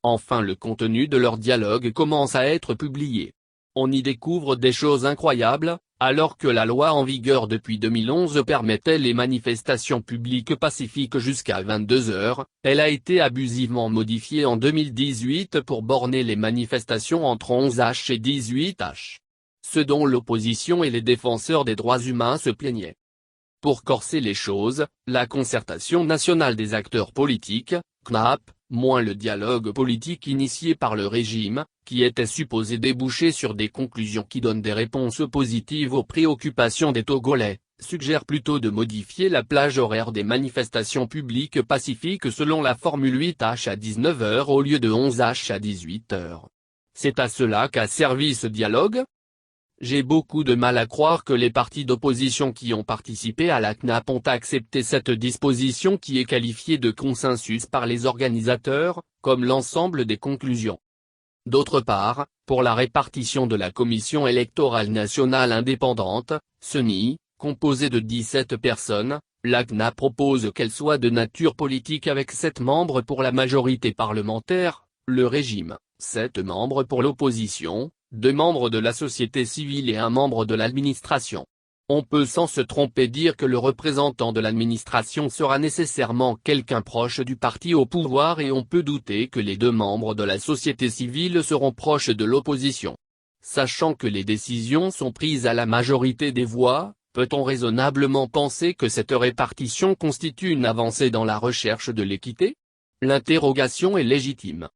Enfin, le contenu de leur dialogue commence à être publié. On y découvre des choses incroyables. Alors que la loi en vigueur depuis 2011 permettait les manifestations publiques pacifiques jusqu'à 22 heures, elle a été abusivement modifiée en 2018 pour borner les manifestations entre 11h et 18h. Ce dont l'opposition et les défenseurs des droits humains se plaignaient. Pour corser les choses, la concertation nationale des acteurs politiques, CNAP, moins le dialogue politique initié par le régime, qui était supposé déboucher sur des conclusions qui donnent des réponses positives aux préoccupations des Togolais, suggère plutôt de modifier la plage horaire des manifestations publiques pacifiques selon la formule 8h à 19h au lieu de 11h à 18h. C'est à cela qu'a servi ce dialogue ? J'ai beaucoup de mal à croire que les partis d'opposition qui ont participé à la CNAP ont accepté cette disposition qui est qualifiée de consensus par les organisateurs, comme l'ensemble des conclusions. D'autre part, pour la répartition de la Commission électorale nationale indépendante, CENI, composée de 17 personnes, la CNAP propose qu'elle soit de nature politique avec 7 membres pour la majorité parlementaire, le régime, 7 membres pour l'opposition, 2 membres de la société civile et 1 membre de l'administration. On peut sans se tromper dire que le représentant de l'administration sera nécessairement quelqu'un proche du parti au pouvoir et on peut douter que les 2 membres de la société civile seront proches de l'opposition. Sachant que les décisions sont prises à la majorité des voix, peut-on raisonnablement penser que cette répartition constitue une avancée dans la recherche de l'équité ? L'interrogation est légitime.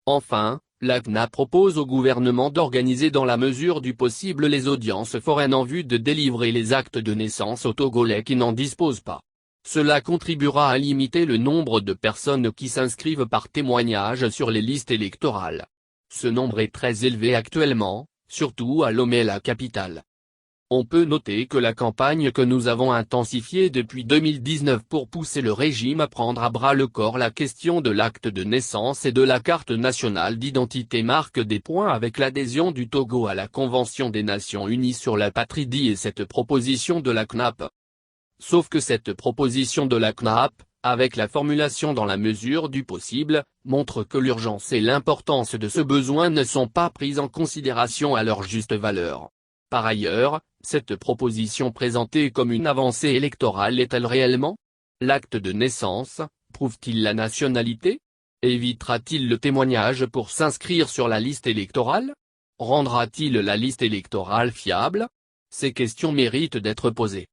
Enfin, la CNAP propose au gouvernement d'organiser dans la mesure du possible les audiences foraines en vue de délivrer les actes de naissance aux Togolais qui n'en disposent pas. Cela contribuera à limiter le nombre de personnes qui s'inscrivent par témoignage sur les listes électorales. Ce nombre est très élevé actuellement, surtout à Lomé, la capitale. On peut noter que la campagne que nous avons intensifiée depuis 2019 pour pousser le régime à prendre à bras le corps la question de l'acte de naissance et de la carte nationale d'identité marque des points avec l'adhésion du Togo à la Convention des Nations Unies sur l'apatridie et cette proposition de la CNAP. Sauf que cette proposition de la CNAP, avec la formulation dans la mesure du possible, montre que l'urgence et l'importance de ce besoin ne sont pas prises en considération à leur juste valeur. Par ailleurs, cette proposition présentée comme une avancée électorale est-elle réellement ? L'acte de naissance, prouve-t-il la nationalité ? Évitera-t-il le témoignage pour s'inscrire sur la liste électorale ? Rendra-t-il la liste électorale fiable ? Ces questions méritent d'être posées.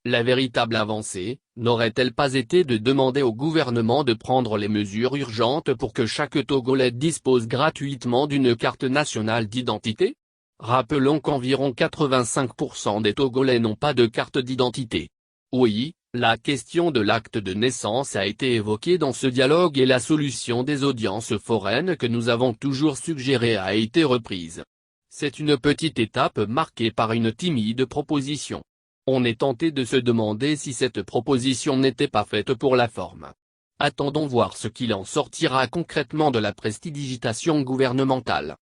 La véritable avancée, n'aurait-elle pas été de demander au gouvernement de prendre les mesures urgentes pour que chaque Togolais dispose gratuitement d'une carte nationale d'identité ? Rappelons qu'environ 85% des Togolais n'ont pas de carte d'identité. Oui, la question de l'acte de naissance a été évoquée dans ce dialogue et la solution des audiences foraines que nous avons toujours suggérée a été reprise. C'est une petite étape marquée par une timide proposition. On est tenté de se demander si cette proposition n'était pas faite pour la forme. Attendons voir ce qu'il en sortira concrètement de la prestidigitation gouvernementale.